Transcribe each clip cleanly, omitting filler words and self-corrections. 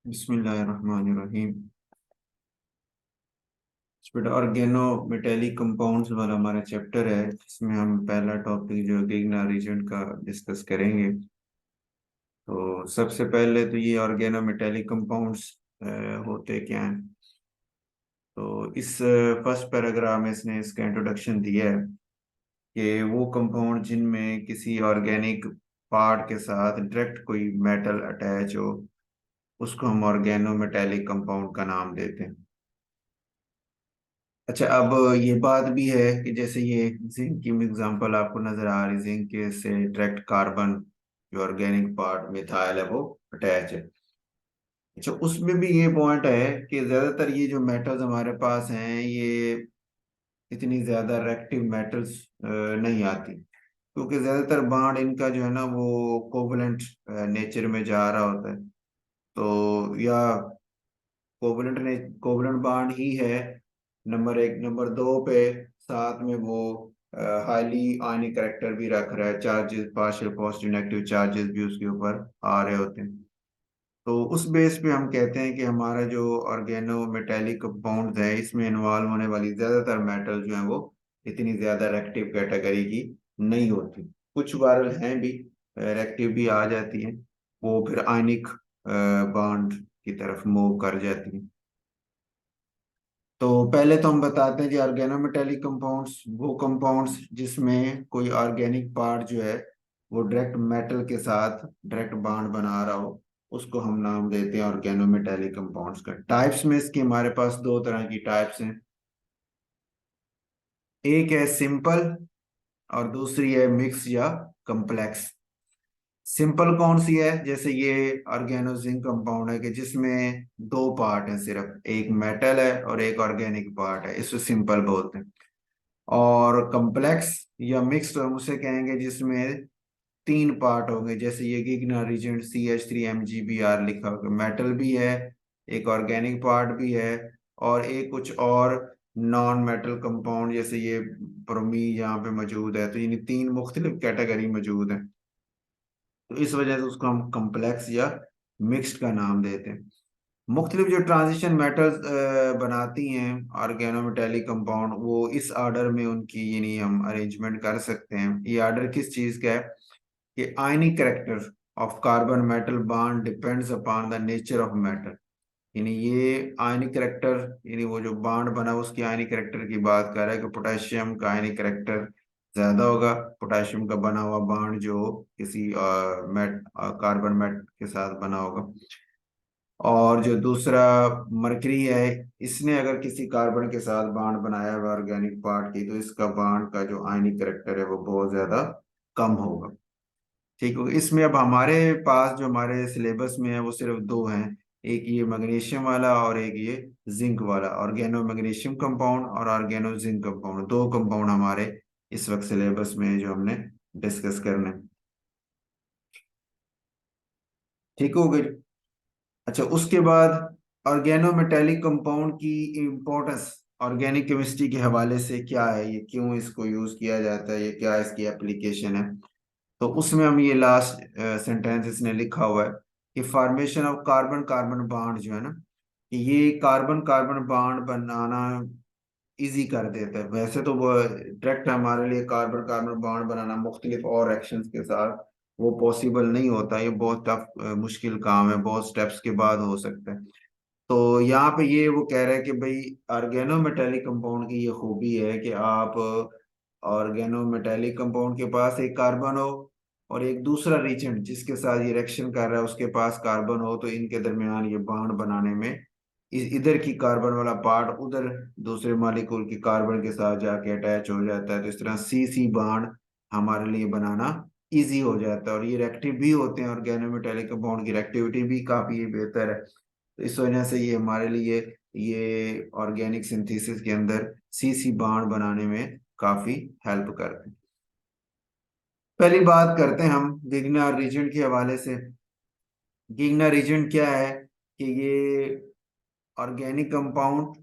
बिस्मिल्लाहिर्रहमानिर्रहीम। बेटा oregano metallic compounds वाला हमारा चैप्टर है, जिसमें हम पहला टॉपिक जो गिग्ना रीजन का डिस्कस करेंगे। तो सबसे पहले तो ये ऑर्गेनो मेटेलिक कंपाउंड्स होते क्या हैं। तो इस फर्स्ट पैराग्राफ में इसने इसका इंट्रोडक्शन दिया है कि वो कंपाउंड जिनमें किसी ऑर्गेनिक पार्ट के साथ डायरेक्ट कोई मेटल अटैच हो, उसको हम ऑर्गेनो मेटेलिक कंपाउंड का नाम देते हैं। अच्छा, अब ये बात भी है कि जैसे ये जिंक की एग्जांपल आपको नजर आ रही, जिंक के से डायरेक्ट कार्बन जो ऑर्गेनिक पार्ट मिथाइल है वो अटैच है। अच्छा, उसमें भी ये पॉइंट है कि ज्यादातर ये जो मेटल्स हमारे पास हैं, ये इतनी ज्यादा रिएक्टिव मेटल्स नहीं आती, क्योंकि ज्यादातर बॉन्ड इनका जो है ना वो कोवलेंट नेचर में जा रहा होता है। तो या कोवलेंट ने कोवलेंट बॉन्ड ही है नंबर एक। नंबर दो पे साथ में वो हाईली आयनिक करेक्टर भी रख रहा है, charges partial positive negative charges भी उसके ऊपर आ रहे होते हैं। तो उस बेस पे हम कहते हैं कि हमारा जो ऑर्गेनो मेटेलिक कंपाउंड है, इसमें इन्वॉल्व होने वाली ज्यादातर मेटल जो है वो इतनी ज्यादा रेक्टिव कैटेगरी की नहीं होती। कुछ वायरल हैं भी, रेक्टिव भी आ जाती हैं, वो फिर आयनिक बॉन्ड की तरफ मूव कर जाती हैं। तो पहले तो हम बताते हैं कि ऑर्गेनोमेटेलिक कंपाउंड्स वो कंपाउंड्स जिसमें कोई ऑर्गेनिक पार्ट जो है वो डायरेक्ट मेटल के साथ डायरेक्ट बॉन्ड बना रहा हो, उसको हम नाम देते हैं ऑर्गेनोमेटेलिक कंपाउंड्स का। टाइप्स में इसके हमारे पास दो तरह की टाइप्स हैं। एक है सिंपल और दूसरी है मिक्स या कम्प्लेक्स। सिंपल कौन सी है? जैसे ये ऑर्गेनो जिंक कंपाउंड है कि जिसमें दो पार्ट है, सिर्फ एक मेटल है और एक ऑर्गेनिक पार्ट है, इसको सिंपल बोलते हैं। और कम्प्लेक्स या मिक्स्ड हम उसे कहेंगे जिसमें तीन पार्ट होंगे, जैसे ये गिगना रीजेंट CH3MgBr लिखा होगा, मेटल भी है, एक ऑर्गेनिक पार्ट भी है, और एक कुछ और नॉन मेटल कंपाउंड जैसे ये ब्रोमी यहाँ पे मौजूद है। तो यानी तीन मुख्तलिफ कैटेगरी मौजूद है, तो इस वजह से उसको हम कम्प्लेक्स या मिक्स्ड का नाम देते हैं। मुख्तलिफ जो ट्रांजिशन मेटल्स बनाती हैं ऑर्गेनोमेटेलिक कंपाउंड, वो इस ऑर्डर में उनकी यानी हम अरेंजमेंट कर सकते हैं। ये ऑर्डर किस चीज़ का है कि आयनिक character of carbon metal bond depends upon the nature of metal. यानी ये आयनिक करेक्टर, यानी वो जो बॉन्ड बना उसकी आयनिक करेक्टर की बात कर रहा है कि पोटेशियम का आयनिक करेक्टर ज्यादा होगा, पोटेशियम का बना हुआ बॉन्ड जो किसी कार्बन मेट के साथ बना होगा। और जो दूसरा मरकरी है, इसने अगर किसी कार्बन के साथ बॉन्ड बनाया हुआ ऑर्गेनिक पार्ट की, तो इसका बॉन्ड का जो आयनिक करेक्टर है वो बहुत ज्यादा कम होगा। ठीक है, इसमें अब हमारे पास जो हमारे सिलेबस में है वो सिर्फ दो हैं, एक ये मैग्नीशियम वाला और एक ये जिंक वाला। ऑर्गेनो मैग्नीशियम कंपाउंड और ऑर्गेनो जिंक कंपाउंड, दो कंपाउंड हमारे इस वक्त सिलेबस में है जो हमने डिस्कस करने हैं। ठीक हो गई। अच्छा, उसके बाद ऑर्गेनो मेटेलिक कंपाउंड की इम्पोर्टेंस ऑर्गेनिक केमिस्ट्री के हवाले से क्या है, ये क्यों इसको यूज किया जाता है, ये क्या इसकी एप्लीकेशन है। तो उसमें हम ये लास्ट सेंटेंस इसने लिखा हुआ है कि formation of carbon carbon bond जो है ना, कि ये कार्बन कार्बन बॉन्ड बनाना इजी कर देता है। वैसे तो वो डायरेक्ट हमारे लिए कार्बन कार्बन बॉन्ड बनाना मुख्तलिफ और एक्शंस के साथ वो पॉसिबल नहीं होता, ये बहुत टफ मुश्किल काम है, बहुत स्टेप्स के बाद हो सकता है। तो यहाँ पे ये वो कह रहे हैं कि भाई ऑर्गेनो मेटेलिक कंपाउंड की ये खूबी है कि आप ऑर्गेनो मेटेलिक कंपाउंड के पास एक कार्बन हो और एक दूसरा रिएजेंट जिसके साथ ये रिएक्शन कर रहा है उसके पास कार्बन हो, तो इनके दरमियान ये बॉन्ड बनाने में इधर की कार्बन वाला पार्ट उधर दूसरे मॉलिक्यूल की कार्बन के साथ जाके अटैच हो जाता है। तो इस तरह सी सी बॉन्ड हमारे लिए बनाना इजी हो जाता है, और ये रिएक्टिव भी होते हैं। ऑर्गेनो मेटेलिक कंपाउंड की रिएक्टिविटी भी काफी बेहतर है, तो इस वजह से ये हमारे लिए ये ऑर्गेनिक सिंथेसिस के अंदर सी सी बॉन्ड बनाने में काफी हेल्प करते हैं। पहली बात करते हैं हम गिग्ना रीजन के हवाले से। गिग्ना रीजन क्या है कि ये ऑर्गेनिक कंपाउंड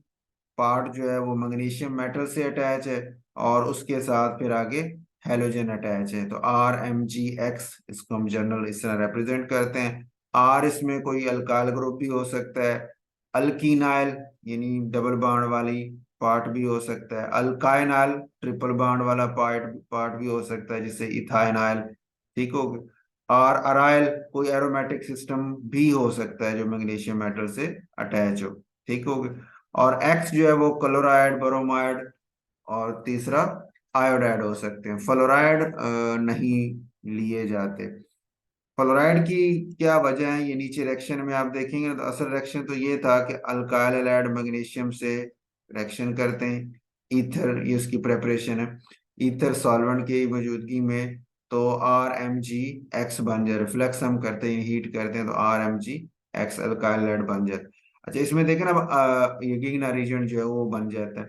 पार्ट जो है वो मैग्नीशियम मेटल से अटैच है, और उसके साथ फिर आगे हेलोजन अटैच है। तो RMgX इसको हम जनरल इस तरह रिप्रेजेंट करते हैं। आर इसमें कोई अल्काइल ग्रुप भी हो सकता है, अल्कीनाइल यानी डबल बॉन्ड वाली पार्ट भी हो सकता है, अल्काइनाइल ट्रिपल बॉन्ड वाला पार्ट पार्ट भी हो सकता है, जिसे इथाइनाइल। ठीक हो गया। और अराइल कोई एरोमेटिक सिस्टम भी हो सकता है जो मैग्नीशियम मेटल से अटैच हो। ठीक हो गया। और एक्स जो है वो क्लोराइड, ब्रोमाइड और तीसरा आयोडाइड हो सकते हैं। फ्लोराइड नहीं लिए जाते। फ्लोराइड की क्या वजह है, ये नीचे रिएक्शन में आप देखेंगे तो असल रिएक्शन तो ये था कि अल्काइल हैलाइड मैग्नीशियम से रिएक्शन करते हैं। ईथर, ये उसकी प्रेपरेशन है। ईथर सॉल्वेंट की मौजूदगी में तो आर एम जी एक्स बन जाए, रिफ्लेक्स हम करते हैं, हीट करते हैं तो R M G X alkyl halide बन जाता है। अच्छा, इसमें देखें ना, अब ये गिग्ना रीजन जो है वो बन जाता है।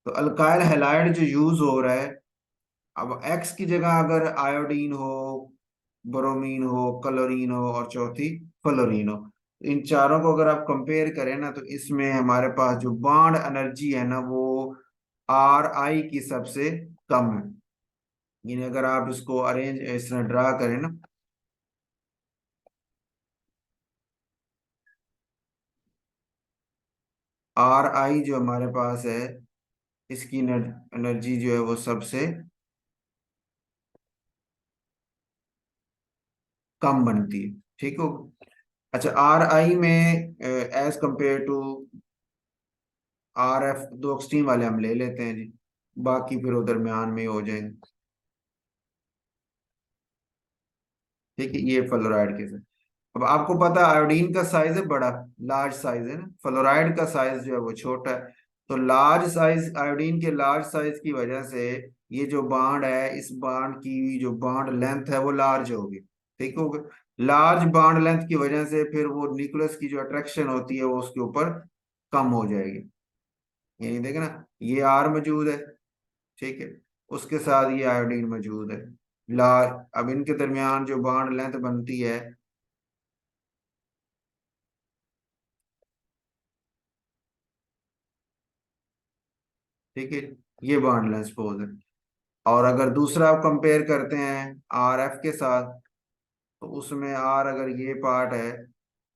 तो अल्काइल हैलाइड जो यूज हो रहा है, अब एक्स की जगह अगर आयोडीन हो, ब्रोमीन हो, क्लोरीन हो और चौथी फ्लोरीन हो, इन चारों को अगर आप कंपेयर करें ना, तो इसमें हमारे पास जो बॉन्ड एनर्जी है ना, वो आर आई की सबसे कम है। यानी अगर आप इसको अरेंज इस तरह ड्रा करें ना, आर आई जो हमारे पास है, इसकी एनर्जी जो है वो सबसे कम बनती है। ठीक हो। अच्छा, आर आई में as compare to R F, दो एक्सट्रीम वाले हम ले लेते हैं जी, बाकी फिर वो दरमियान में हो जाएंगे। ठीक है, ये फ्लोराइड के साथ। अब आपको पता है आयोडीन का साइज है बड़ा, लार्ज साइज है ना, फ्लोराइड का साइज जो है वो छोटा है। तो लार्ज साइज, आयोडीन के लार्ज साइज की वजह से ये जो बॉन्ड है, इस बॉन्ड की जो बॉन्ड लेंथ है वो लार्ज होगी। ठीक होगा। लार्ज बॉन्ड लेंथ की वजह से फिर वो न्यूक्लियस की जो अट्रैक्शन होती है वो उसके ऊपर कम हो जाएगी। यानी देखे ना, ये आर मौजूद है, ठीक है, उसके साथ ये आयोडीन मौजूद है। ला अब इनके दरमियान जो बॉन्ड लेंथ बनती है, ठीक है, ये बॉन्ड लेंथ सपोज है। और अगर दूसरा आप कंपेयर करते हैं आर एफ के साथ, तो उसमें आर अगर ये पार्ट है,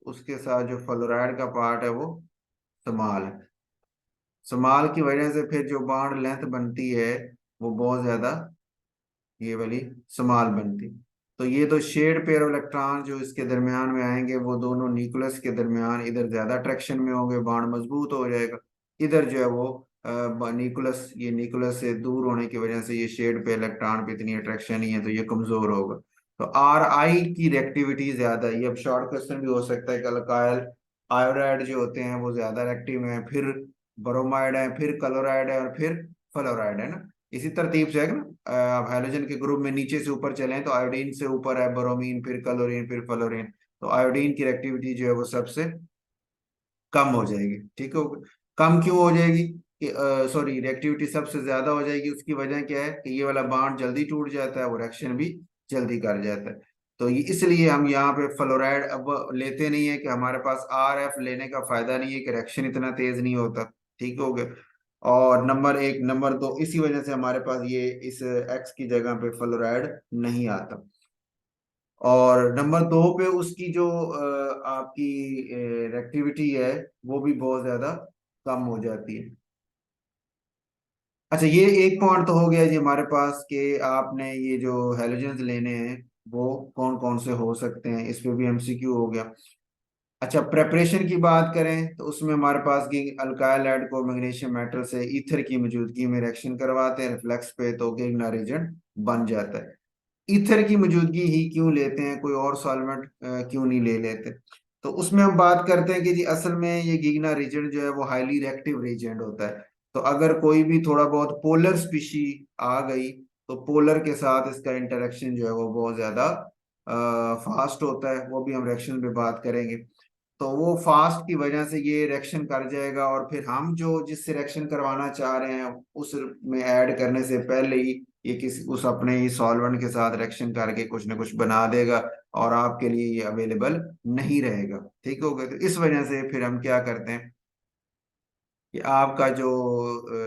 उसके साथ जो फ्लोराइड का पार्ट है वो स्मॉल है। स्मॉल की वजह से फिर जो बॉन्ड लेंथ बनती है वो बहुत ज्यादा, ये वाली स्मॉल बनती। तो ये तो शेड पेयर इलेक्ट्रॉन जो इसके दरमियान में आएंगे, वो दोनों न्यूक्लियस के दरमियान इधर ज्यादा अट्रैक्शन में होंगे, बॉन्ड मजबूत हो जाएगा। इधर जो है वो न्यूक्लियस, ये न्यूक्लियस से दूर होने की वजह से ये शेड पे इलेक्ट्रॉन पे इतनी अट्रैक्शन नहीं है, तो ये कमजोर होगा। तो आर आई की रिएक्टिविटी ज्यादा है। ये अब शॉर्ट क्वेश्चन भी हो सकता है कि अल्काइल आयोडाइड जो होते हैं वो ज्यादा एक्टिव हैं, फिर ब्रोमाइड है, फिर क्लोराइड है और फिर फ्लोराइड है ना। इसी तरतीब से है ना। आप हाइड्रोजन के ग्रुप में नीचे से ऊपर चलें तो आयोडीन से ऊपर है ब्रोमीन, फिर क्लोरीन, फिर फ्लोरीन। तो आयोडीन की रिएक्टिविटी जो है वो सबसे कम हो जाएगी। ठीक है। कम क्यों हो जाएगी कि, सॉरी, रिएक्टिविटी सबसे ज्यादा हो जाएगी, उसकी वजह क्या है कि ये वाला बॉन्ड जल्दी टूट जाता है, वो रिएक्शन भी जल्दी कर जाता है। तो ये इसलिए हम यहाँ पे फ्लोराइड अब लेते नहीं है, कि हमारे पास आर एफ लेने का फायदा नहीं है कि रिएक्शन इतना तेज नहीं होता। ठीक हो गया। और नंबर एक, नंबर दो, इसी वजह से हमारे पास ये इस एक्स की जगह पे फ्लोराइड नहीं आता। और नंबर दो पे उसकी जो आपकी एक्टिविटी है वो भी बहुत ज्यादा कम हो जाती है। अच्छा, ये एक पॉइंट तो हो गया जी हमारे पास कि आपने ये जो हेलोजेंस लेने हैं वो कौन कौन से हो सकते हैं, इस पे भी एमसीक्यू हो गया। अच्छा, प्रेपरेशन की बात करें तो उसमें हमारे पास की अल्काइल हाइड को मैग्नीशियम मेटल से ईथर की मौजूदगी में रिएक्शन करवाते हैं, रिफ्लेक्स पे तो गिग्ना रिएजेंट बन जाता है। ईथर की मौजूदगी ही क्यों लेते हैं, कोई और सॉल्वेंट क्यों नहीं ले लेते? तो उसमें हम बात करते हैं कि जी असल में ये गिग्ना रीजेंट जो है वो हाईली रिएक्टिव रीजेंट होता है। तो अगर कोई भी थोड़ा बहुत पोलर स्पीशी आ गई, तो पोलर के साथ इसका इंटरेक्शन जो है वो बहुत ज्यादा फास्ट होता है, वो भी हम रिएक्शन पे बात करेंगे। तो वो फास्ट की वजह से ये रिएक्शन कर जाएगा, और फिर हम जो जिस रिएक्शन करवाना चाह रहे हैं उस में ऐड करने से पहले ही ये किसी उस अपने ही सॉल्वेंट के साथ रिएक्शन करके कुछ ना कुछ बना देगा, और आपके लिए ये अवेलेबल नहीं रहेगा। ठीक हो गया। तो इस वजह से फिर हम क्या करते हैं कि आपका जो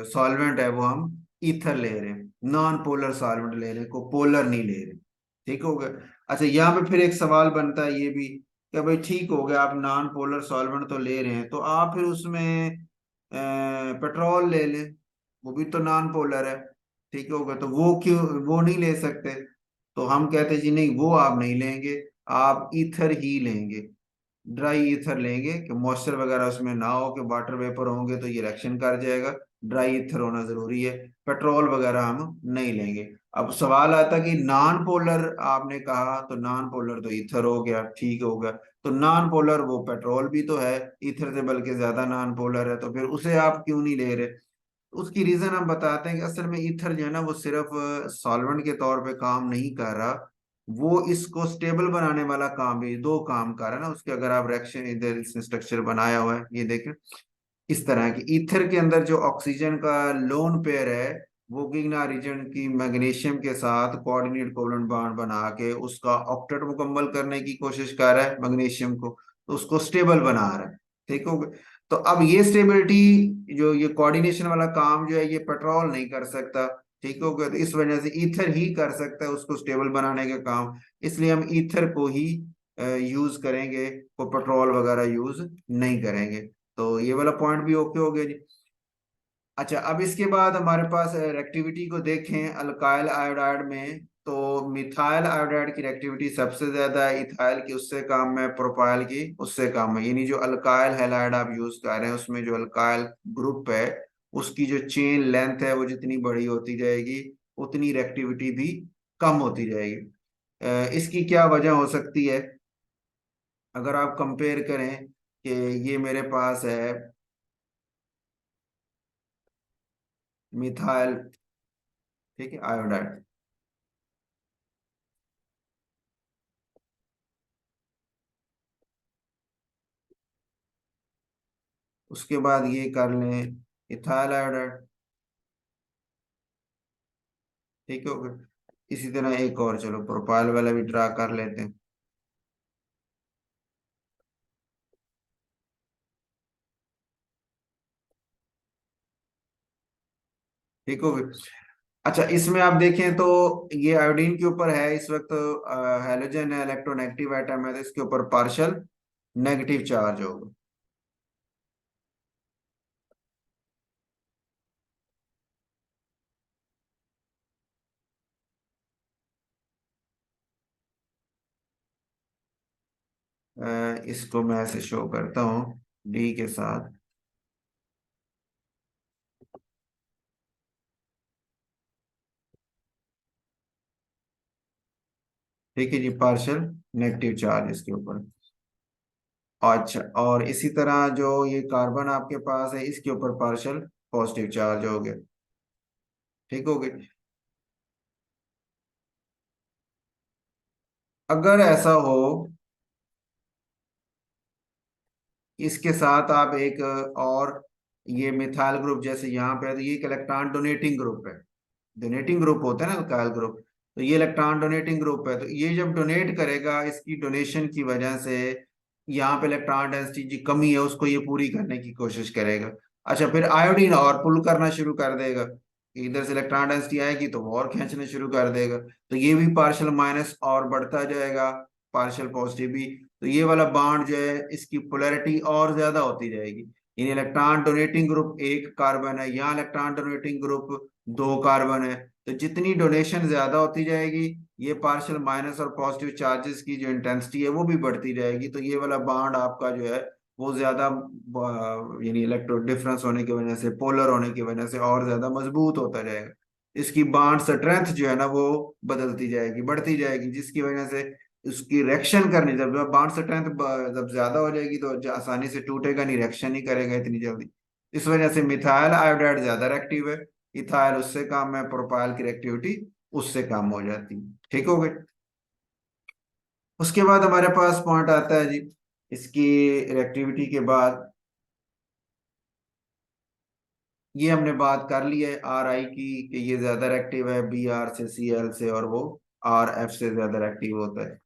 सॉल्वेंट है वो हम ईथर ले रहे हैं, नॉन पोलर सॉल्वेंट ले रहे हैं, को पोलर नहीं ले रहे। ठीक हो गया। अच्छा, यहाँ पे फिर एक सवाल बनता है ये भी कि भाई ठीक हो गया, आप नॉन पोलर सॉल्वेंट तो ले रहे हैं, तो आप फिर उसमें पेट्रोल ले लें, वो भी तो नॉन पोलर है। ठीक हो गया, तो वो क्यों वो नहीं ले सकते? तो हम कहते जी नहीं, वो आप नहीं लेंगे, आप ईथर ही लेंगे, ड्राई ईथर लेंगे कि मॉइस्चर वगैरह उसमें ना हो, कि वाटर वेपर होंगे तो ये रिएक्शन कर जाएगा, ड्राई ईथर होना जरूरी है, पेट्रोल वगैरह हम नहीं लेंगे। अब सवाल आता कि नॉन पोलर आपने कहा, तो नॉन पोलर तो ईथर हो गया, ठीक हो गया, तो नॉन पोलर वो पेट्रोल भी तो है, ईथर से बल्कि ज्यादा नॉन पोलर है, तो फिर उसे आप क्यों नहीं ले रहे? उसकी रीजन हम बताते हैं कि असल में ईथर जो है ना, वो सिर्फ सॉल्वेंट के तौर पे काम नहीं कर रहा, वो इसको स्टेबल बनाने वाला काम भी, दो काम कर रहा है ना उसके। अगर आप रिएक्शन इधर इसने स्ट्रक्चर बनाया हुआ है, ये देखें, इस तरह की ईथर के अंदर जो ऑक्सीजन का लोन पेयर है, वो गिगना रीजन की मैग्नीशियम के साथ कोऑर्डिनेट कोवलेंट बॉन्ड बना के उसका ऑक्टेट मुकम्मल करने की कोशिश कर रहा है मैग्नीशियम को, तो उसको स्टेबल बना रहा है। ठीक हो गया? तो अब ये स्टेबिलिटी जो ये कोऑर्डिनेशन वाला काम जो है, ये पेट्रोल नहीं कर सकता। ठीक हो गया, तो इस वजह से ईथर ही कर सकता है उसको स्टेबल बनाने का काम, इसलिए हम ईथर को ही यूज करेंगे, को पेट्रोल वगैरह यूज नहीं करेंगे। तो ये वाला पॉइंट भी ओके हो गया जी। अच्छा, अब इसके बाद हमारे पास रिएक्टिविटी को देखें अल्काइल आयोडाइड में, तो मिथाइल आयोडाइड की रिएक्टिविटी सबसे ज्यादा है, इथाइल की उससे कम है, प्रोपाइल की उससे कम है। यानी जो अल्काइल हैलाइड आप यूज कर रहे हैं, उसमें जो अल्काइल ग्रुप है, उसकी जो चेन लेंथ है वो जितनी बड़ी होती जाएगी, उतनी रिएक्टिविटी भी कम होती जाएगी। इसकी क्या वजह हो सकती है? अगर आप कंपेयर करें कि ये मेरे पास है मिथाइल, ठीक है, आयोडाइड, उसके बाद ये कर लें इथाइल आयोडाइड। ठीक हो गया? इसी तरह एक और, चलो प्रोपाइल वाला भी ड्रा कर लेते हैं। ठीक हो गया? अच्छा, इसमें आप देखें तो ये आयोडीन के ऊपर है इस वक्त, हैलोजन है, इलेक्ट्रोनेगेटिव एटम है, तो इसके ऊपर पार्शियल नेगेटिव चार्ज होगा। इसको मैं ऐसे शो करता हूँ डी के साथ। ठीक है जी, पार्शियल नेगेटिव चार्ज इसके ऊपर। अच्छा, और इसी तरह जो ये कार्बन आपके पास है, इसके ऊपर पार्शियल पॉजिटिव चार्ज हो गया। ठीक हो गया? अगर ऐसा हो, इसके साथ आप एक और, ये मिथाइल ग्रुप जैसे यहाँ पे है, तो ये एक इलेक्ट्रॉन डोनेटिंग ग्रुप है, डोनेटिंग ग्रुप होता है ना अल्काइल ग्रुप, तो ये इलेक्ट्रॉन डोनेटिंग ग्रुप है, तो ये जब डोनेट करेगा, इसकी डोनेशन की वजह से यहाँ पे इलेक्ट्रॉन डेंसिटी की कमी है, उसको ये पूरी करने की कोशिश करेगा। अच्छा, फिर आयोडीन और पुल करना शुरू कर देगा, इधर से इलेक्ट्रॉन डेंसिटी आएगी तो वो और खींचना शुरू कर देगा, तो ये भी पार्शियल माइनस और बढ़ता जाएगा, पार्शियल पॉजिटिव भी। तो ये वाला बॉन्ड जो है, इसकी पोलैरिटी और ज्यादा होती जाएगी। यानी इलेक्ट्रॉन डोनेटिंग ग्रुप एक कार्बन है, यहाँ इलेक्ट्रॉन डोनेटिंग ग्रुप दो कार्बन है, तो जितनी डोनेशन ज्यादा होती जाएगी, ये पार्शियल माइनस और पॉजिटिव चार्जेस की जो इंटेंसिटी है वो भी बढ़ती जाएगी, तो ये वाला बॉन्ड आपका जो है वो ज्यादा यानी इलेक्ट्रो डिफरेंस होने की वजह से, पोलर होने की वजह से और ज्यादा मजबूत होता जाएगा। इसकी बॉन्ड स्ट्रेंथ जो है ना, वो बदलती जाएगी, बढ़ती जाएगी, जिसकी वजह से उसकी रिएक्शन करनी, जब बॉन्ड स्ट्रेंथ जब ज्यादा हो जाएगी तो आसानी से टूटेगा नहीं, रिएक्शन नहीं करेगा इतनी जल्दी। इस वजह से मिथाइल आयोडाइड ज्यादा रिएक्टिव है, इथाइल उससे कम है, प्रोपाइल की रिएक्टिविटी उससे कम हो जाती है। ठीक हो गई? उसके बाद हमारे पास पॉइंट आता है जी, इसकी रिएक्टिविटी के बाद, ये हमने बात कर ली है आर आई की, कि ये ज्यादा रिएक्टिव है बी आर से, सी एल से, और वो आर एफ से ज्यादा रिएक्टिव होता है।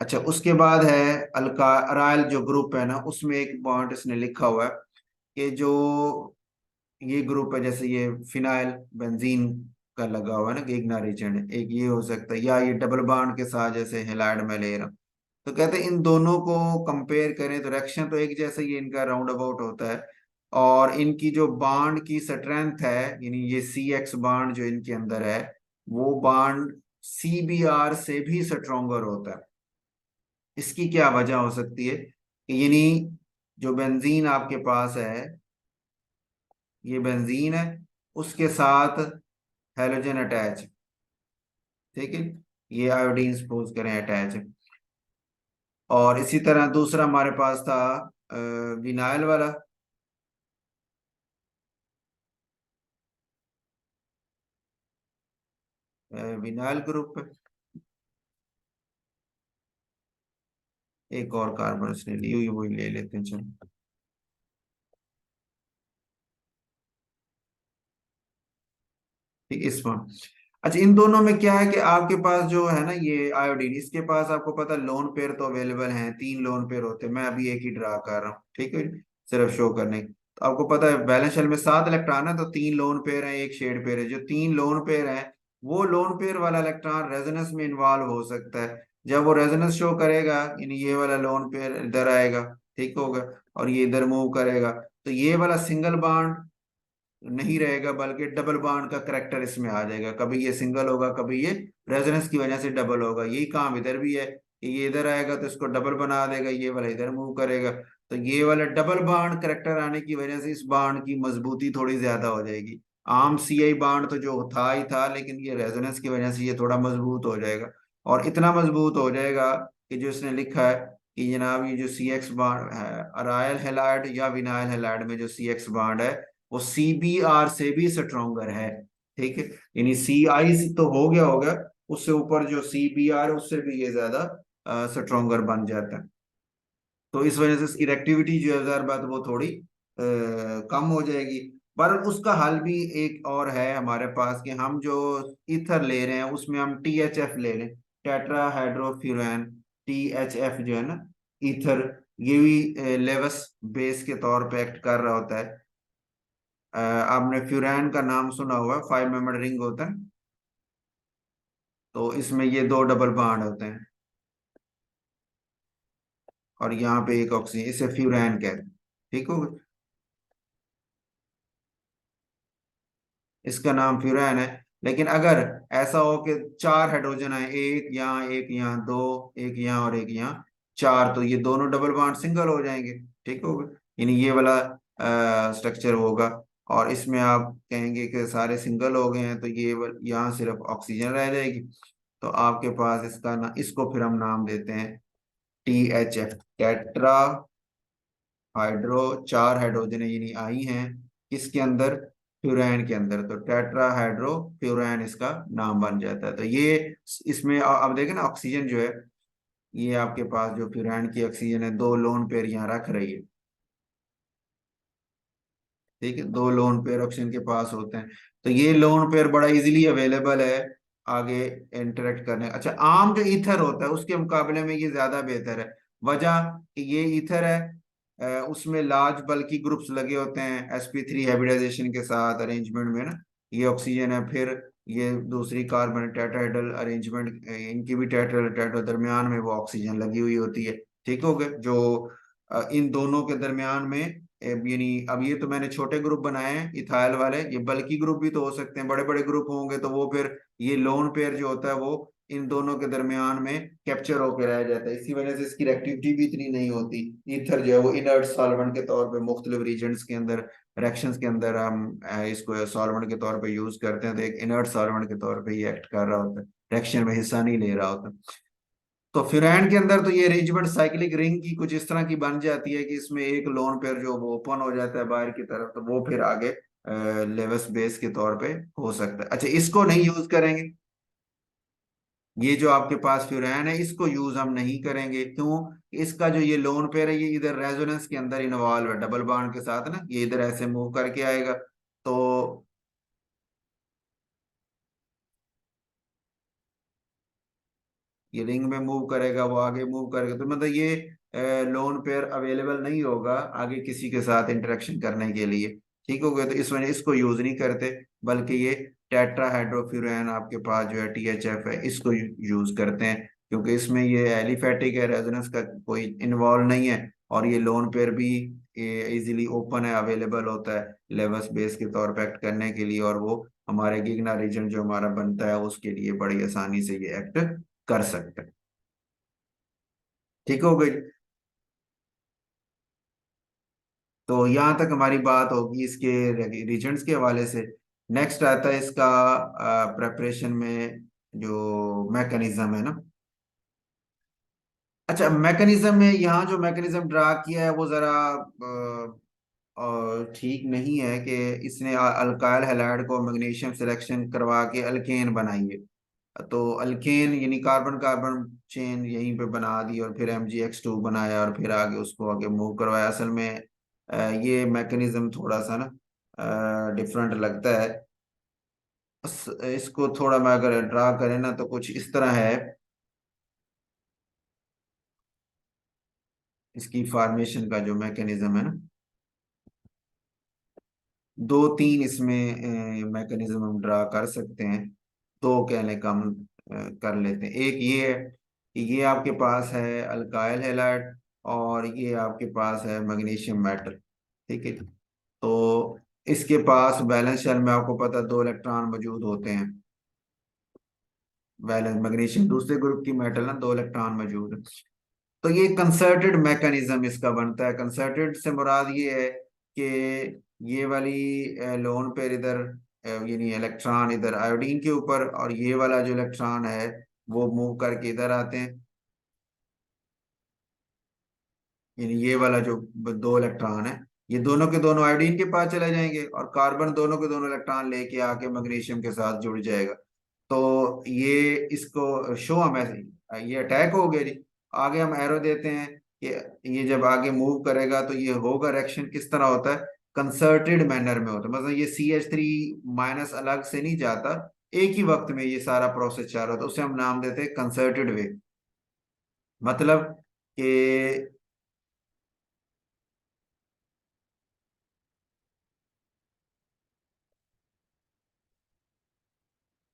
अच्छा, उसके बाद है अल्काराइल जो ग्रुप है ना, उसमें एक पॉइंट इसने लिखा हुआ है कि जो ये ग्रुप है, जैसे ये फिनाइल बेंजीन का लगा हुआ है ना, एक ना रीजन, एक ये हो सकता है, या ये डबल बॉन्ड के साथ जैसे हेलाइड में ले रहा हूं, तो कहते हैं इन दोनों को कंपेयर करें तो रिएक्शन तो एक जैसा ही इनका राउंड अबाउट होता है, और इनकी जो बाड की स्ट्रेंथ है, यानी ये सी एक्स बाड जो इनके अंदर है, वो बाड CBr से भी स्ट्रोंगर होता है। इसकी क्या वजह हो सकती है कि यानी जो बेंजीन आपके पास है, ये बेंजीन है, उसके साथ हेलोजन अटैच, ठीक है, ये आयोडीन सपोज करें अटैच है। और इसी तरह दूसरा हमारे पास था विनाइल वाला, विनाइल ग्रुप है, एक और कार्बन इसने ली हुई, वही ले लेते हैं चलो। ठीक, इस पर। अच्छा, इन दोनों में क्या है कि आपके पास जो है ना ये आयोडीन, इसके पास आपको पता है लोन पेयर तो अवेलेबल हैं, 3 लोन पेयर होते हैं, मैं अभी एक ही ड्रा कर रहा हूँ, ठीक है, सिर्फ शो करने की। तो आपको पता है वैलेंस शेल में 7 इलेक्ट्रॉन है, तो 3 लोन पेयर हैं, एक शेड पेयर है। जो 3 लोन पेयर हैं, वो लोन पेयर वाला इलेक्ट्रॉन रेजोनेंस में इन्वॉल्व हो सकता है। जब वो रेजोनेंस शो करेगा, यानी ये वाला लोन पेयर इधर आएगा, ठीक होगा, और ये इधर मूव करेगा, तो ये वाला सिंगल बॉन्ड नहीं रहेगा, बल्कि डबल बॉन्ड का करेक्टर इसमें आ जाएगा। कभी ये सिंगल होगा, कभी ये रेजोनेंस की वजह से डबल होगा। यही काम इधर भी है कि ये इधर आएगा तो इसको डबल बना देगा, ये वाला इधर मूव करेगा, तो ये वाला डबल बॉन्ड करेक्टर आने की वजह से इस बॉन्ड की मजबूती थोड़ी ज्यादा हो जाएगी। आम CI बॉन्ड तो जो था ही था, लेकिन ये रेजोनेंस की वजह से ये थोड़ा मजबूत हो जाएगा, और इतना मजबूत हो जाएगा कि जो इसने लिखा है कि जनाब ये जो CX बॉन्ड है अराइल हेलाइड या विनाइल हेलाइड में जो CX बॉन्ड है, वो CBr से भी स्ट्रोंगर है, ठीक है। यानी CI से तो हो गया, उससे ऊपर जो CBr उससे भी ये ज्यादा स्ट्रोंगर बन जाता है। तो इस वजह से इसकी रिएक्टिविटी जो है ज़ाहिर बात वो थोड़ी कम हो जाएगी। पर उसका हल भी एक और है हमारे पास कि हम जो ईथर ले रहे हैं उसमें हम THF ले लें, टेट्रा हाइड्रोफ्यूरैन, THF जो है ना ईथर, ये भी लेवस बेस के तौर पे एक्ट कर रहा होता है। आपने फ्यूरैन का नाम सुना हुआ, 5 मेंबर रिंग होता है, तो इसमें ये 2 डबल बॉन्ड होते हैं, और यहाँ पे एक ऑक्सीजन, इसे फ्यूरैन कहते हैं, ठीक हो। इसका नाम फ्यूरैन है। लेकिन अगर ऐसा हो कि 4 हाइड्रोजन है, एक यहाँ, दो, एक यहाँ और एक यहाँ, चार, तो ये दोनों डबल बॉन्ड सिंगल हो जाएंगे, ठीक हो गए, यानी ये वाला स्ट्रक्चर होगा। और इसमें आप कहेंगे कि सारे सिंगल हो गए हैं, तो ये यहाँ सिर्फ ऑक्सीजन रह जाएगी। तो आपके पास इसका ना, इसको फिर हम नाम देते हैं THF, टेट्रा हाइड्रो, 4 हाइड्रोजन यानी आई हैं किसके अंदर, फ्यूरैन के अंदर, तो टेट्रा हाइड्रो फ्यूरैन इसका नाम बन जाता है। तो ये इसमें अब देखें ना, ऑक्सीजन जो है, ये आपके पास जो फ्यूरैन की ऑक्सीजन है, 2 लोन पेयर यहाँ रख रही है, ठीक है, 2 लोन पेयर ऑक्सीजन के पास होते हैं। तो ये लोन पेयर बड़ा इजीली अवेलेबल है आगे इंटरेक्ट करने। अच्छा, आम जो ईथर होता है उसके मुकाबले में ये ज्यादा बेहतर है। वजह कि ये ईथर है, उसमें लार्ज बल्कि ग्रुप्स लगे होते हैं sp3 हाइब्रिडाइजेशन के साथ अरेंजमेंट में ना। ये ऑक्सीजन है, फिर ये दूसरी कार्बन टेट्राहेड्रल अरेंजमेंट, इनकी भी टेट्राहेड्रल टेट्रा दरमियान में वो ऑक्सीजन लगी हुई होती है, ठीक हो गया। जो इन दोनों के दरमियान में यानी अब ये तो मैंने छोटे ग्रुप बनाए हैं इथाइल वाले, ये बल्कि ग्रुप भी तो हो सकते हैं, बड़े बड़े ग्रुप होंगे तो वो फिर ये लोन पेयर जो होता है वो इन दोनों के दरमियान में कैप्चर होकर रह जाता है, इसी वजह से इसकी एक्टिविटी भी इतनी नहीं होती। ईथर जो है वो इनर्ट सॉल्वेंट के तौर पे मुख्तलिफ रीजन्स के अंदर, रिएक्शंस के अंदर हम इसको सॉल्वेंट के तौर पे यूज करते हैं, तो एक इनर्ट सॉल्वेंट के तौर पे ये एक्ट कर रहा होता है, रिएक्शन में हिस्सा नहीं ले रहा होता। तो फ्यूरैन के अंदर तो ये अरेंजमेंट साइक्लिक रिंग की कुछ इस तरह की बन जाती है कि इसमें एक लोन पेयर जो वो ओपन हो जाता है बाहर की तरफ, तो वो फिर आगे लेवस बेस के तौर पे हो सकता है। अच्छा, इसको नहीं यूज करेंगे, ये जो आपके पास फ्यूरैन है इसको यूज हम नहीं करेंगे, क्यों, इसका जो ये लोन पेयर है ये इधर रेजोनेंस के अंदर इन्वॉल्व है डबल बॉन्ड के साथ ना, ये इधर ऐसे मूव करके आएगा, तो ये रिंग में मूव करेगा, वो आगे मूव करेगा, तो मतलब ये लोन पेयर अवेलेबल नहीं होगा आगे किसी के साथ इंटरेक्शन करने के लिए, ठीक हो गया। तो इस वजह इसको यूज नहीं करते, बल्कि ये टेट्रा हाइड्रोफ्यूरैन आपके पास जो है THF है, इसको यूज करते हैं। क्योंकि इसमें ये एलिफेटिक है, रेजोनेंस का कोई इन्वॉल्व नहीं है, और ये लोन पेयर भी इजीली ओपन है, अवेलेबल होता है लेवस बेस के तौर पे एक्ट करने के लिए, और वो हमारे गिगना रीजन जो हमारा बनता है उसके लिए बड़ी आसानी से ये एक्ट कर सकते हैं। ठीक हो गई। तो यहाँ तक हमारी बात होगी इसके रीजन्स के हवाले से। नेक्स्ट आता है इसका प्रेपरेशन में जो मैकेनिज्म है ना। अच्छा, मैकेनिज्म में यहाँ जो मैकेनिज्म ड्रा किया है वो जरा ठीक नहीं है कि इसने अल्काइल हैलाइड को मैग्नीशियम सिलेक्शन करवा के अल्केन बनाई है। तो अल्केन यानी कार्बन कार्बन चेन यहीं पे बना दी और फिर MgX2 बनाया और फिर आगे उसको आगे मूव करवाया। असल में ये मैकेनिज्म थोड़ा सा ना डिफरेंट लगता है। इसको थोड़ा मैं अगर ड्रा करें ना तो कुछ इस तरह है इसकी फॉर्मेशन का जो मैकेनिज्म है ना। दो तीन इसमें मैकेनिज्म हम ड्रा कर सकते हैं। दो कहने का हम कर लेते हैं। एक ये है कि ये आपके पास है अल्काइल हैलाइड और ये आपके पास है मैग्नीशियम मेटल। ठीक है। तो इसके पास वैलेंस शेल में आपको पता है दो इलेक्ट्रॉन मौजूद होते हैं। वैलेंस मैग्नीशियम दूसरे ग्रुप की मेटल ना, दो इलेक्ट्रॉन मौजूद है। तो ये कंसर्टेड मैकेनिज्म इसका बनता है। कंसर्टेड से मुराद ये है कि ये वाली लोन पेयर इधर यानी इलेक्ट्रॉन इधर आयोडीन के ऊपर, और ये वाला जो इलेक्ट्रॉन है वो मूव करके इधर आते हैं। यानी ये वाला जो दो इलेक्ट्रॉन है ये दोनों के दोनों आयोडीन के पास चले जाएंगे, और कार्बन दोनों के दोनों इलेक्ट्रॉन लेके आके मैग्नीशियम के साथ जुड़ जाएगा। तो ये इसको शो हम ऐसे ये अटैक हो गया जी। आगे हम एरो देते हैं कि ये जब आगे मूव करेगा तो ये होगा रिएक्शन किस तरह होता है, कंसर्टेड मैनर में होता है। मतलब ये CH3 माइनस अलग से नहीं जाता, एक ही वक्त में ये सारा प्रोसेस चल रहा था, उसे हम नाम देते हैं कंसर्टेड वे। मतलब कि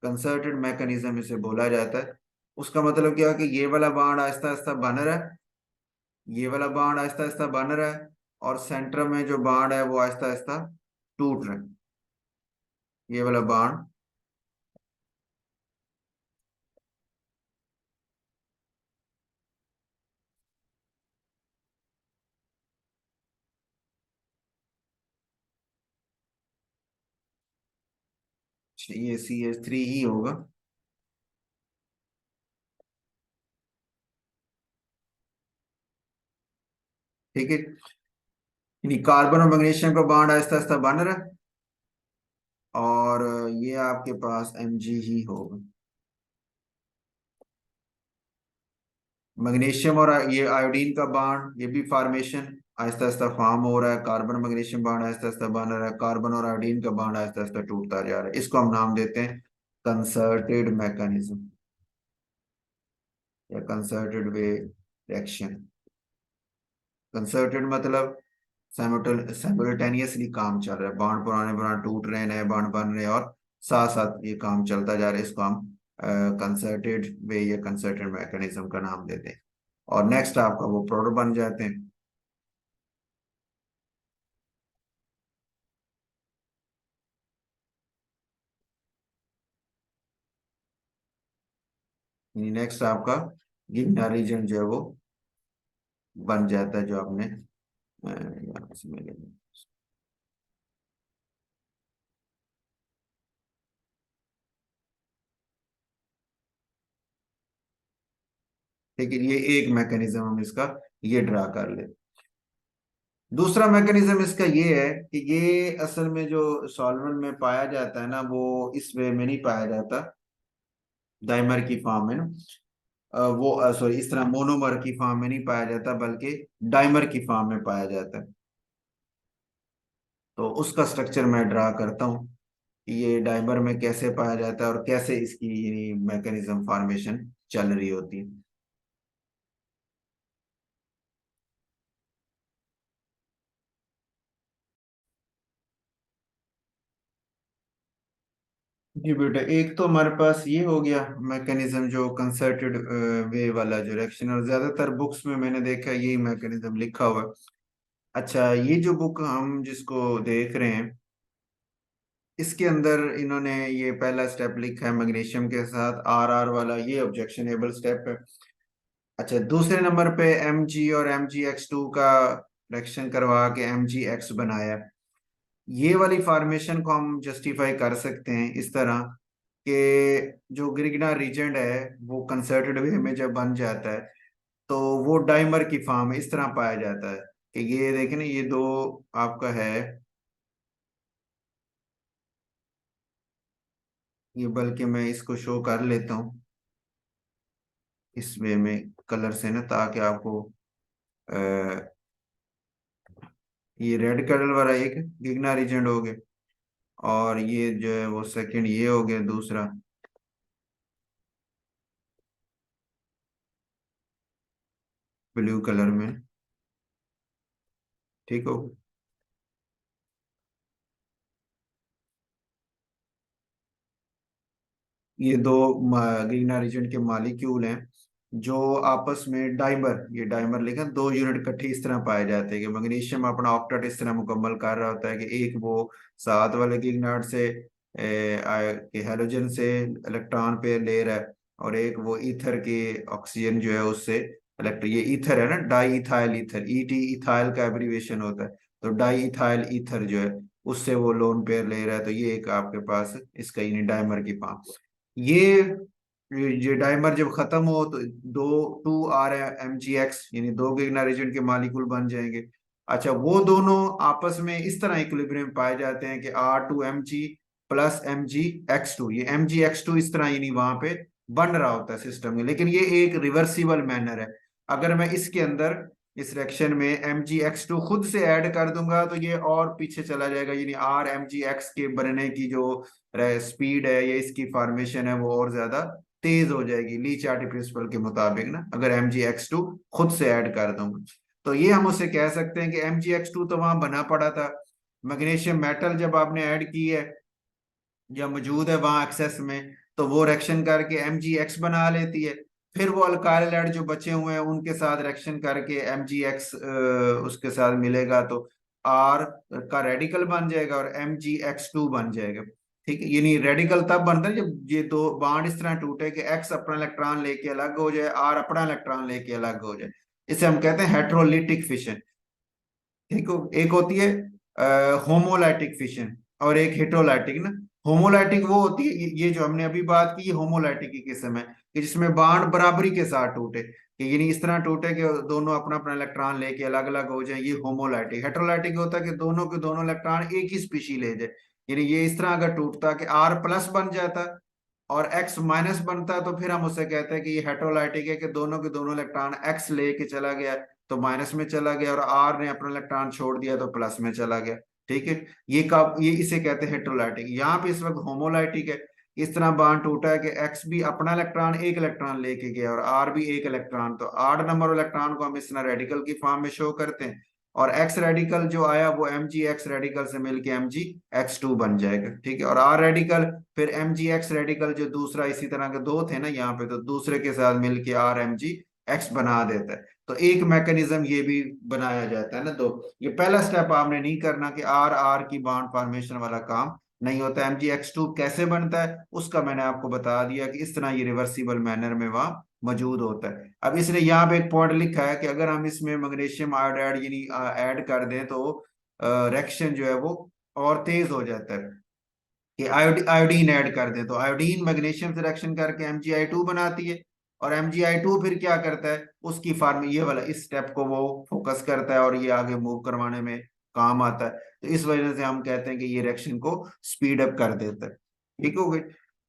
कंसर्टेड मैकेनिज्म इसे बोला जाता है। उसका मतलब क्या है कि ये वाला बॉन्ड आहिस्ता आहिस्ता बन रहा है, ये वाला बॉन्ड आहिस्ता आहिस्ता बन रहा है, और सेंटर में जो बॉन्ड है वो आहिस्ता आहिस्ता टूट रहा है। ये वाला बॉन्ड, ये CH3 ही होगा। ठीक है। यानी कार्बन और मैग्नीशियम का बॉन्ड आहिस्ता आहिस्ता बन रहा है, और ये आपके पास Mg ही होगा। मैग्नीशियम और ये आयोडीन का बॉन्ड, ये भी फॉर्मेशन आहिस्ता आहिस्ता फॉर्म हो रहा है। Carbon magnesium bond Aahista Aahista बन रहा है, कार्बन और आयोडीन का बॉन्ड आहिस्ता आहिस्ता टूटता जा रहा है। इसको हम नाम देते हैं कंसर्टेड मैकेनिज्म या कंसर्टेड वे रिएक्शन। कंसर्टेड मतलब साइमल्टेनियसली काम चल रहा है, बांड पुराने पुराने टूट रहे हैं, नए बांड बन रहे हैं, और साथ साथ ये काम चलता जा रहा है। इसको हम कंसर्टेड वे या कंसर्टेड मैकेनिज्म का नाम देते हैं। और नेक्स्ट आपका वो प्रोडक्ट बन जाते हैं। नेक्स्ट आपका गिबना रीजन जो है वो बन जाता है, जो आपने यहाँ से मिलेगा। ठीक है, ये एक मैकेनिज्म हम इसका ये ड्रा कर ले। दूसरा मैकेनिज्म इसका ये है कि ये असल में जो सॉल्वेंट में पाया जाता है ना वो इस वे में नहीं पाया जाता, डाइमर की फॉर्म में ना। वो सॉरी इस तरह मोनोमर की फॉर्म में नहीं पाया जाता, बल्कि डाइमर की फॉर्म में पाया जाता है। तो उसका स्ट्रक्चर मैं ड्रा करता हूँ कि ये डाइमर में कैसे पाया जाता है और कैसे इसकी मैकेनिज्म फॉर्मेशन चल रही होती है। जी बेटा, एक तो हमारे पास ये हो गया मैकेनिज्म, जो कंसर्टेड वे वाला जो रिएक्शन, और ज्यादातर बुक्स में मैंने देखा है यही मैकेनिज्म लिखा हुआ है। अच्छा, ये जो बुक हम जिसको देख रहे हैं, इसके अंदर इन्होंने ये पहला स्टेप लिखा है मैग्नीशियम के साथ आर आर वाला, ये ऑब्जेक्शनेबल स्टेप है। अच्छा, दूसरे नंबर पे एम जी और एम जी एक्स टू का रिएक्शन करवा के एम जी एक्स बनाया। ये वाली फॉर्मेशन को हम जस्टिफाई कर सकते हैं इस तरह कि जो ग्रिग्ना रीजेंट है वो कंसर्टेड वे में जब बन जाता है तो वो डाइमर की फॉर्म में इस तरह पाया जाता है कि ये देखें ना, ये दो आपका है, ये बल्कि मैं इसको शो कर लेता हूँ इस वे में कलर से ना, ताकि आपको अ, ये रेड कलर वाला एक गिगना रीजेंट हो गया, और ये जो है वो सेकंड ये हो गया दूसरा ब्लू कलर में। ठीक हो, ये दो ग्रीना रीजन के मालिक्यूल हैं जो आपस में डाइमर, ये डाइमर लिखा, दो यूनिट इकट्ठे इस तरह पाए जाते हैं कि मैग्नीशियम अपना ऑक्टेट इस तरह मुकम्मल कर रहा होता है कि एक वो साथ वाले गिगनाट से के हैलोजन से इलेक्ट्रॉन पेयर ले रहा है, और एक वो ईथर के ऑक्सीजन जो है उससे इलेक्ट्रॉन, ये ईथर है ना, di ethyl ether, ET ethyl का एब्रीविएशन होता है, तो डाई इथाइल ईथर जो है उससे वो लोन पेयर ले रहा है, तो ये एक आपके पास इसका यूनिट डाइमर की फॉर्म। ये ये डाइमर जब खत्म हो तो दो two R M G X, यानी दो गिगना रीजन के मालिक्यूल बन जाएंगे। अच्छा, वो दोनों आपस में इस तरह इक्विलिब्रियम पाए जाते हैं कि R two M G plus M G X two, ये एम जी एक्स टू इस तरह यानी वहां पे बन रहा होता है सिस्टम में, लेकिन ये एक रिवर्सिबल मैनर है। अगर मैं इसके अंदर इस रिएक्शन में एम जी एक्स टू खुद से ऐड कर दूंगा तो ये और पीछे चला जाएगा, यानी आर एम जी एक्स के बनने की जो स्पीड है या इसकी फॉर्मेशन है वो और ज्यादा तेज हो जाएगी ली चार्टी प्रिंसिपल के मुताबिक ना, अगर एम जी एक्स टू खुद से ऐड कर दूंगा। तो ये हम उससे कह सकते हैं कि एम जी एक्स टू तो वहां बना पड़ा था, मैग्नीशियम मेटल जब आपने ऐड की है या मौजूद है वहां एक्सेस में, तो वो रिएक्शन करके एम जी एक्स बना लेती है। फिर वो अल्काइल हाइड जो बचे हुए हैं उनके साथ रिएक्शन करके एम जी एक्स उसके साथ मिलेगा तो आर का रेडिकल बन जाएगा और एम जी एक्स टू बन जाएगा। ठीक है, यानी रेडिकल तब बनता है जब ये दो बॉन्ड इस तरह टूटे कि एक्स अपना इलेक्ट्रॉन लेके अलग हो जाए, आर अपना इलेक्ट्रॉन लेके अलग हो जाए। इसे हम कहते हैं हेट्रोलिटिक फिशन। ठीक हो, एक होती है होमोलाइटिक फिशन और एक हेट्रोलाइटिक ना। होमोलाइटिक वो होती है ये जो हमने अभी बात की, ये होमोलाइटिक की किस्म है कि जिसमें बाण बराबरी के साथ टूटे, कि यानी इस तरह टूटे कि दोनों अपना अपना इलेक्ट्रॉन लेके अलग अलग हो जाए, ये होमोलाइटिक। हेट्रोलाइटिक होता है कि दोनों के दोनों इलेक्ट्रॉन एक ही स्पीशी ले जाए, यानी ये इस तरह अगर टूटता कि आर प्लस बन जाता और एक्स माइनस बनता तो फिर हम उसे कहते हैं कि ये हेट्रोलाइटिक है, कि दोनों के दोनों इलेक्ट्रॉन एक्स लेके चला गया तो माइनस में चला गया, और आर ने अपना इलेक्ट्रॉन छोड़ दिया तो प्लस में चला गया। ठीक है, ये इसे कहते हैं हेट्रोलाइटिक। यहाँ पे इस वक्त होमोलाइटिक है, इस तरह बांड टूटा है कि एक्स भी अपना इलेक्ट्रॉन एक इलेक्ट्रॉन लेके गया और आर भी एक इलेक्ट्रॉन, तो 8 नंबर इलेक्ट्रॉन को हम इस तरह रेडिकल की फॉर्म में शो करते हैं, और एक्स रेडिकल जो आया वो एम जी एक्स रेडिकल से मिलके एम जी एक्स टू बन जाएगा। ठीक है, और आर रेडिकल फिर एम जी एक्स रेडिकल जो दूसरा इसी तरह के दो थे ना यहाँ पे, तो दूसरे के साथ मिलके आर एम जी एक्स बना देता है। तो एक मैकेनिज्म ये भी बनाया जाता है ना। दो, ये पहला स्टेप आपने नहीं करना कि आर आर की बॉन्ड फॉर्मेशन वाला काम नहीं होता। एम जी एक्स टू कैसे बनता है उसका मैंने आपको बता दिया कि इस तरह ये रिवर्सिबल मैनर में वहां मौजूद होता है। अब इसने यहाँ पे एक पॉइंट लिखा है कि अगर हम इसमें मैग्नीशियम आयोडाइड यानी ऐड कर दें तो रिएक्शन जो है वो और तेज हो जाता है। कि आयोडीन ऐड कर दें तो आयोडीन मैग्नीशियम से रिएक्शन करके एमजीआई टू बनाती है, और एमजीआई टू फिर क्या करता है, उसकी फार्म ये वाला इस स्टेप को वो फोकस करता है और ये आगे मूव करवाने में काम आता है। तो इस वजह से हम कहते हैं कि ये रिएक्शन को स्पीड अप कर देता है। ठीक हो गई।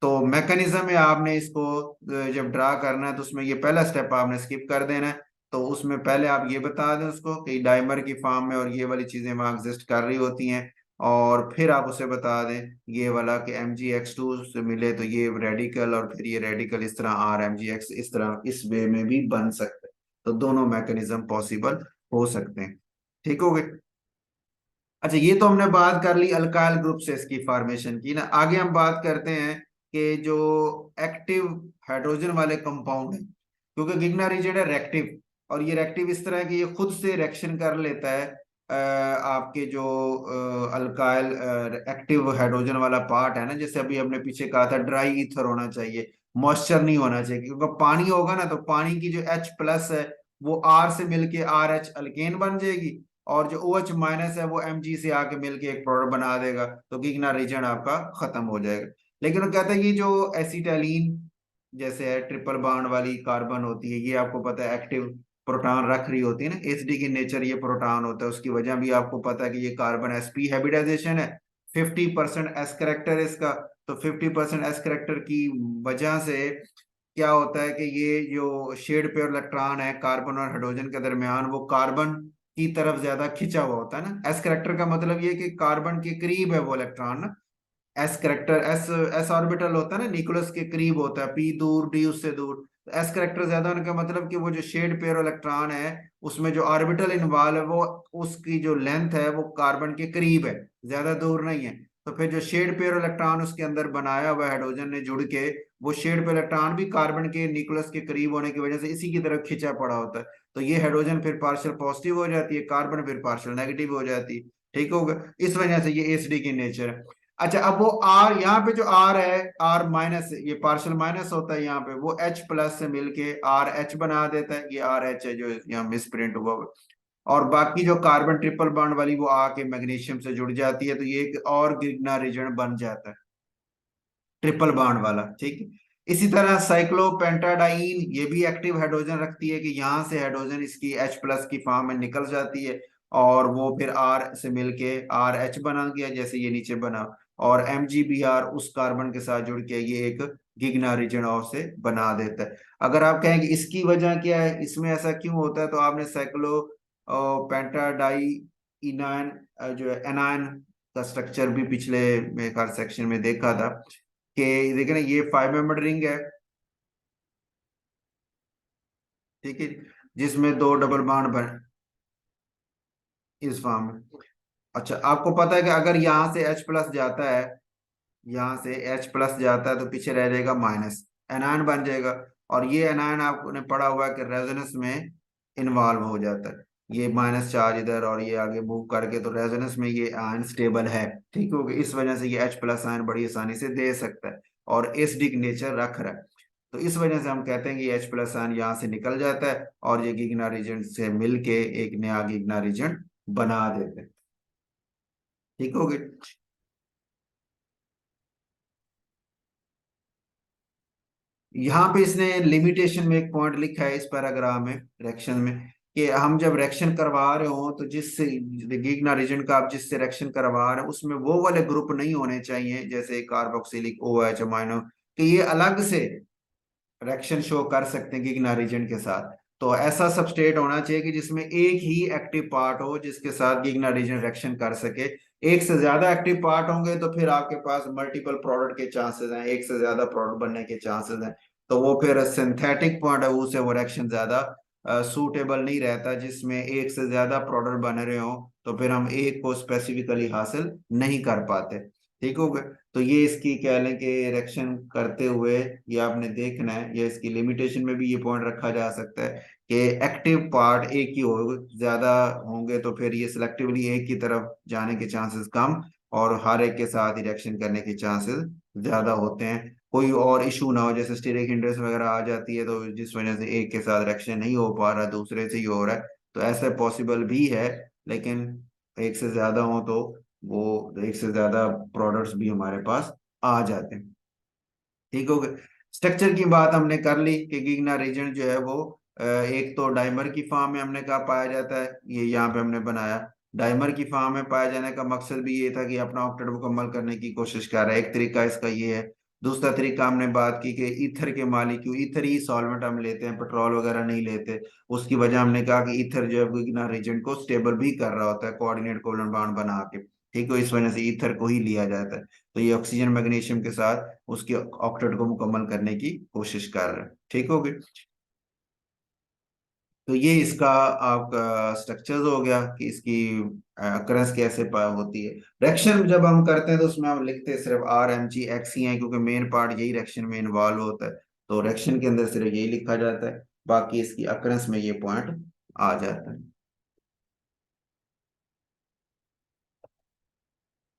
तो मैकेनिज्म है, आपने इसको जब ड्रा करना है तो उसमें ये पहला स्टेप आपने स्किप कर देना है। तो उसमें पहले आप ये बता दें उसको कि डाइमर की फॉर्म में और ये वाली चीजें वहां एग्जिस्ट कर रही होती हैं, और फिर आप उसे बता दें ये वाला कि एम जी एक्स टू से मिले तो ये रेडिकल, और फिर ये रेडिकल इस तरह आर एम जी एक्स इस तरह इस वे में भी बन सकते हैं। तो दोनों मैकेनिज्म पॉसिबल हो सकते हैं। ठीक हो गए। अच्छा, ये तो हमने बात कर ली अल्काइल ग्रुप से इसकी फॉर्मेशन की ना। आगे हम बात करते हैं कि जो एक्टिव हाइड्रोजन वाले कंपाउंड है, क्योंकि गिगना रीजन है रेक्टिव, और ये रेक्टिव इस तरह है कि ये खुद से रिएक्शन कर लेता है आपके जो अल्काइल एक्टिव हाइड्रोजन वाला पार्ट है ना, जैसे अभी हमने पीछे कहा था ड्राई ईथर होना चाहिए, मॉइस्चर नहीं होना चाहिए, क्योंकि पानी होगा ना तो पानी की जो H प्लस है वो R से मिलके RH अल्केन बन जाएगी, और जो OH माइनस है वो Mg से आके मिलके एक प्रोडक्ट बना देगा, तो गिगना रीजन आपका खत्म हो जाएगा। लेकिन वो कहता है ये जो एसिटाइलिन जैसे है ट्रिपल बॉन्ड वाली कार्बन होती है, ये आपको पता है एक्टिव प्रोटॉन रख रही होती है ना, एसिडिक इन नेचर ये प्रोटॉन होता है, उसकी वजह भी आपको पता है कि ये कार्बन sp हाइब्रिडाइजेशन है, 50% एस करेक्टर है इसका। तो 50% एस करेक्टर की वजह से क्या होता है कि ये जो शेड पेयर इलेक्ट्रॉन है कार्बन और हाइड्रोजन के दरमियान, वो कार्बन की तरफ ज्यादा खिंचा हुआ होता है ना। एस करेक्टर का मतलब ये कि कार्बन के करीब है वो इलेक्ट्रॉन ना। S character, S S orbital होता है ना, न्यूक्लियस के करीब होता है, पी दूर डी उससे दूर। एस करेक्टर ज्यादा होने का मतलब कि वो जो शेड पेयर इलेक्ट्रॉन है उसमें जो ऑर्बिटल इन्वॉल्व है वो, उसकी जो लेंथ है वो कार्बन के करीब है, ज्यादा दूर नहीं है। तो फिर जो शेड पेयर इलेक्ट्रॉन उसके अंदर बनाया हुआ हाइड्रोजन ने जुड़ के, वो शेड पेयर इलेक्ट्रॉन भी कार्बन के न्यूक्लियस के करीब होने की वजह से इसी की तरफ खिंचा पड़ा होता है। तो ये हाइड्रोजन फिर पार्शियल पॉजिटिव हो जाती है, कार्बन फिर पार्शियल नेगेटिव हो जाती है। ठीक होगा, इस वजह से ये एसिडिक की नेचर है। अच्छा, अब वो आर, यहाँ पे जो आर है, आर माइनस, ये पार्शियल माइनस होता है यहाँ पे, वो एच प्लस से मिलके आर एच बना देता है, ये आर एच है जो यहाँ मिस प्रिंट हुआ हुआ। और बाकी जो कार्बन ट्रिपल बॉन्ड वाली वो आके मैग्नीशियम से जुड़ जाती है, तो ये एक और गिगना रीजन बन जाता है ट्रिपल बॉन्ड वाला। ठीक है, इसी तरह साइक्लोपेंटाडाइन ये भी एक्टिव हाइड्रोजन रखती है कि यहाँ से हाइड्रोजन इसकी H प्लस की फॉर्म में निकल जाती है, और वो फिर R से मिलके आर एच बना गया जैसे ये नीचे बना, और MgBr उस कार्बन के साथ जुड़ के ये एक गिगना रीजन और से बना देता है। अगर आप कहें कि इसकी वजह क्या है, इसमें ऐसा क्यों होता है, तो आपने साइक्लो पेंटाडाई इनायन जो है एनायन का स्ट्रक्चर भी पिछले मेरे ख्याल सेक्शन में देखा था कि देखे ना, ये 5 मेंबर रिंग है, ठीक है, जिसमें दो डबल बॉन्ड बन इस फॉर्म में। अच्छा, आपको पता है कि अगर यहाँ से H प्लस जाता है, यहाँ से H प्लस जाता है तो पीछे रह जाएगा माइनस, एनायन बन जाएगा। और ये एनायन आपने पढ़ा हुआ है कि रेजोनेंस में इन्वॉल्व हो जाता है, ये माइनस चार्ज इधर और ये आगे मूव करके, तो रेजोनेंस में ये आयन स्टेबल है। ठीक हो गया, इस वजह से ये H प्लस आयन बड़ी आसानी से दे सकता है और एसिडिक नेचर रख रहा है। तो इस वजह से हम कहते हैं कि H प्लस आयन यहाँ से निकल जाता है और ये गिगना रीजन से मिलके एक नया गिगना रीजन बना देते हैं। ठीक हो गया। यहाँ पे इसने लिमिटेशन में एक पॉइंट लिखा है इस पैराग्राफ में, रिएक्शन में, कि हम जब रिएक्शन करवा रहे हो तो जिससे गिगना रीजन का आप जिससे रिएक्शन करवा रहे हो उसमें वो वाले ग्रुप नहीं होने चाहिए, जैसे कार्बोक्सिलिक OH अमाइनो, कि ये अलग से रिएक्शन शो कर सकते हैं गिगना रीजन के साथ। तो ऐसा सबस्ट्रेट होना चाहिए कि जिसमें एक ही एक्टिव पार्ट हो जिसके साथ गिगना रीजन रिएक्शन कर सके। एक से ज्यादा एक्टिव पार्ट होंगे तो फिर आपके पास मल्टीपल प्रोडक्ट के चांसेस हैं, एक से ज्यादा प्रोडक्ट बनने के चांसेस हैं, तो वो फिर सिंथेटिक पॉइंट ऑफ व्यू से वो रिएक्शन ज्यादा सूटेबल नहीं रहता, जिसमें एक से ज्यादा प्रोडक्ट बन रहे हो तो फिर हम एक को स्पेसिफिकली हासिल नहीं कर पाते। ठीक हो गया, तो ये इसकी कह लें कि इरेक्शन करते हुए ये आपने देखना है, ये इसकी लिमिटेशन में भी ये पॉइंट रखा जा सकता है कि एक्टिव पार्ट एक ही हो, ज्यादा होंगे तो फिर ये सिलेक्टिवली एक की तरफ जाने के चांसेस कम, और हर एक के साथ इरेक्शन करने के चांसेस ज्यादा होते हैं। कोई और इशू ना हो, जैसे स्टीरिक हिंड्रेंस वगैरह आ जाती है तो जिस वजह से एक के साथ इरेक्शन नहीं हो पा रहा दूसरे से ही हो रहा है, तो ऐसा पॉसिबल भी है। लेकिन एक से ज्यादा हो तो वो एक से ज्यादा प्रोडक्ट्स भी हमारे पास आ जाते हैं। ठीक हो गया, स्ट्रक्चर की बात हमने कर ली कि गिगना रीजन जो है वो एक तो डाइमर की फॉर्म में हमने कहा पाया जाता है, ये यहाँ पे हमने बनाया। डाइमर की फॉर्म में पाया जाने का मकसद भी ये था कि अपना ऑक्टेट मुकम्मल करने की कोशिश कर रहा है, एक तरीका इसका ये है। दूसरा तरीका हमने बात की कि ईथर के मालिक्यूल, ईथर ही सॉल्वेंट हम लेते हैं, पेट्रोल वगैरह नहीं लेते। उसकी वजह हमने कहा कि ईथर जो है गिगना रीजन को स्टेबल भी कर रहा होता है कोऑर्डिनेट कोवलेंट बॉन्ड बना के। ठीक है, इस वजह से ईथर को ही लिया जाता है। तो ये ऑक्सीजन मैग्नीशियम के साथ उसके ऑक्टेट को मुकम्मल करने की कोशिश कर रहे हैं। ठीक हो गई। तो ये इसका आपका स्ट्रक्चर हो गया कि इसकी अकरेंस कैसे होती है। रिएक्शन जब हम करते हैं तो उसमें हम लिखते हैं सिर्फ RMgX ही है, क्योंकि मेन पार्ट यही रिएक्शन में इन्वॉल्व होता है। तो रिएक्शन के अंदर सिर्फ यही लिखा जाता है, बाकी इसकी अकरेंस में ये पॉइंट आ जाता है।